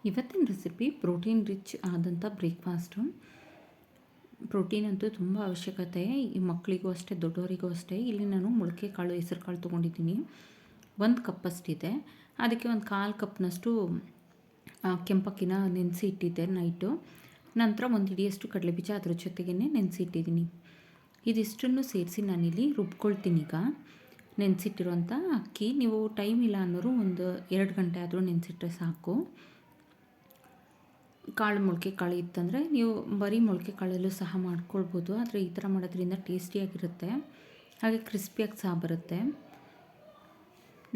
ಇವತ್ತಿನ recipe protein rich ಆದಂಥ breakfast. Protein ಅಂತೂ ತುಂಬ ಅವಶ್ಯಕತೆ, ಈ ಮಕ್ಕಳಿಗೂ ಅಷ್ಟೇ ದೊಡ್ಡವರಿಗೂ ಅಷ್ಟೇ. ಇಲ್ಲಿ ನಾನು ಮೊಳಕೆ ಕಾಳು, ಹೆಸರು ಕಾಳು ತೊಗೊಂಡಿದ್ದೀನಿ. 1 ಕಪ್ಪಷ್ಟಿದೆ. ಅದಕ್ಕೆ ಒಂದು 1/4 ಕಪ್ನಷ್ಟು ಕೆಂಪಕ್ಕಿನ ನೆನೆಸಿ ಇಟ್ಟಿದ್ದೆ ನೈಟು. ನಂತರ ಒಂದು ಹಿಡಿಯಷ್ಟು ಕಡಲೆಬೀಜ ಅದ್ರ ಜೊತೆಗೇ ನೆನೆಸಿ ಇಟ್ಟಿದ್ದೀನಿ. ಇದಿಷ್ಟನ್ನು ಸೇರಿಸಿ ನಾನಿಲ್ಲಿ ರುಬ್ಕೊಳ್ತೀನಿ. ಈಗ ನೆನೆಸಿಟ್ಟಿರುವಂಥ ಅಕ್ಕಿ, ನೀವು ಟೈಮ್ ಇಲ್ಲ ಅನ್ನೋರು ಒಂದು 2 ಗಂಟೆ ಆದರೂ ನೆನೆಸಿಟ್ರೆ ಸಾಕು. ಕಾಳು, ಮೊಳಕೆ ಕಾಳು ಇತ್ತಂದರೆ ನೀವು ಬರೀ ಮೊಳಕೆ ಕಾಳಲ್ಲೂ ಸಹ ಮಾಡ್ಕೊಳ್ಬೋದು. ಆದರೆ ಈ ಥರ ಮಾಡೋದ್ರಿಂದ ಟೇಸ್ಟಿಯಾಗಿರುತ್ತೆ, ಹಾಗೆ ಕ್ರಿಸ್ಪಿಯಾಗಿ ಸಹ ಬರುತ್ತೆ.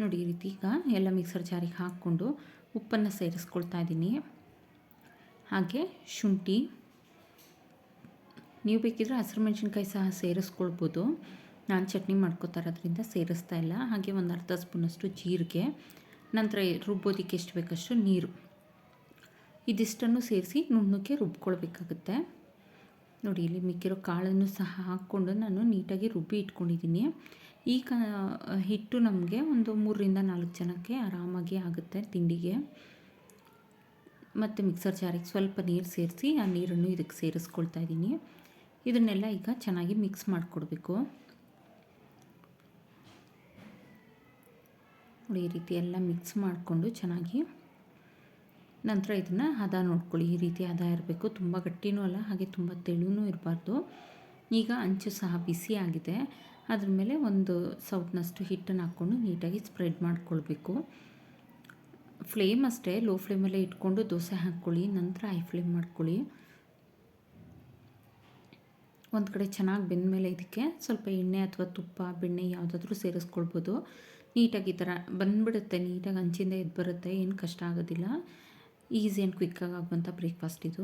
ನೋಡಿ, ಈ ರೀತಿ ಈಗ ಎಲ್ಲ ಮಿಕ್ಸರ್ ಜಾರಿಗೆ ಹಾಕ್ಕೊಂಡು ಉಪ್ಪನ್ನು ಸೇರಿಸ್ಕೊಳ್ತಾ ಇದ್ದೀನಿ. ಹಾಗೆ ಶುಂಠಿ, ನೀವು ಬೇಕಿದ್ರೆ ಹಸಿರು ಮೆಣಸಿನ್ಕಾಯಿ ಸಹ ಸೇರಿಸ್ಕೊಳ್ಬೋದು. ನಾನು ಚಟ್ನಿ ಮಾಡ್ಕೋತಾ ಇರೋದ್ರಿಂದ ಸೇರಿಸ್ತಾ ಇಲ್ಲ. ಹಾಗೆ ಒಂದು ಅರ್ಧ ಸ್ಪೂನಷ್ಟು ಜೀರಿಗೆ, ನಂತರ ರುಬ್ಬೋದಕ್ಕೆ ಎಷ್ಟು ಬೇಕಷ್ಟು ನೀರು, ಇದಿಷ್ಟನ್ನು ಸೇರಿಸಿ ನುಣ್ಣಕ್ಕೆ ರುಬ್ಕೊಳ್ಬೇಕಾಗುತ್ತೆ. ನೋಡಿ, ಇಲ್ಲಿ ಮಿಕ್ಕಿರೋ ಕಾಳನ್ನು ಸಹ ಹಾಕ್ಕೊಂಡು ನಾನು ನೀಟಾಗಿ ರುಬ್ಬಿ ಇಟ್ಕೊಂಡಿದ್ದೀನಿ. ಈ ಹಿಟ್ಟು ನಮಗೆ ಒಂದು 3ರಿಂದ 4 ಜನಕ್ಕೆ ಆರಾಮಾಗಿ ಆಗುತ್ತೆ ತಿಂಡಿಗೆ. ಮತ್ತು ಮಿಕ್ಸರ್ ಜಾರಿಗೆ ಸ್ವಲ್ಪ ನೀರು ಸೇರಿಸಿ ಆ ನೀರನ್ನು ಇದಕ್ಕೆ ಸೇರಿಸ್ಕೊಳ್ತಾ ಇದ್ದೀನಿ. ಇದನ್ನೆಲ್ಲ ಈಗ ಚೆನ್ನಾಗಿ ಮಿಕ್ಸ್ ಮಾಡಿಕೊಡ್ಬೇಕು. ನೋಡಿ, ಈ ರೀತಿ ಎಲ್ಲ ಮಿಕ್ಸ್ ಮಾಡಿಕೊಂಡು ಚೆನ್ನಾಗಿ ನಂತರ ಇದನ್ನು ಹದ ನೋಡ್ಕೊಳ್ಳಿ. ಈ ರೀತಿ ಹದ ಇರಬೇಕು, ತುಂಬ ಗಟ್ಟಿನೂ ಅಲ್ಲ, ಹಾಗೆ ತುಂಬ ತೆಳುನೂ ಇರಬಾರ್ದು. ಈಗ ಅಂಚು ಸಹ ಬಿಸಿ ಆಗಿದೆ. ಅದ್ರ ಮೇಲೆ ಒಂದು ಸೌಟ್ನಷ್ಟು ಹಿಟ್ಟನ್ನು ಹಾಕ್ಕೊಂಡು ನೀಟಾಗಿ ಸ್ಪ್ರೆಡ್ ಮಾಡ್ಕೊಳ್ಬೇಕು. ಫ್ಲೇಮ್ ಅಷ್ಟೇ ಲೋ ಫ್ಲೇಮಲ್ಲೇ ಇಟ್ಕೊಂಡು ದೋಸೆ ಹಾಕ್ಕೊಳ್ಳಿ, ನಂತರ ಹೈ ಫ್ಲೇಮ್ ಮಾಡ್ಕೊಳ್ಳಿ. ಒಂದು ಕಡೆ ಚೆನ್ನಾಗಿ ಬೆಂದ ಮೇಲೆ ಇದಕ್ಕೆ ಸ್ವಲ್ಪ ಎಣ್ಣೆ ಅಥವಾ ತುಪ್ಪ, ಬೆಣ್ಣೆ ಯಾವುದಾದ್ರೂ ಸೇರಿಸ್ಕೊಳ್ಬೋದು. ನೀಟಾಗಿ ಈ ಥರ ಬಂದುಬಿಡುತ್ತೆ, ನೀಟಾಗಿ ಅಂಚಿಂದ ಎದ್ದು ಬರುತ್ತೆ, ಏನು ಕಷ್ಟ ಆಗೋದಿಲ್ಲ. ಈಸಿ ಆ್ಯಂಡ್ ಕ್ವಿಕ್ಕಾಗಿ ಆಗುವಂಥ ಬ್ರೇಕ್ಫಾಸ್ಟ್ ಇದು.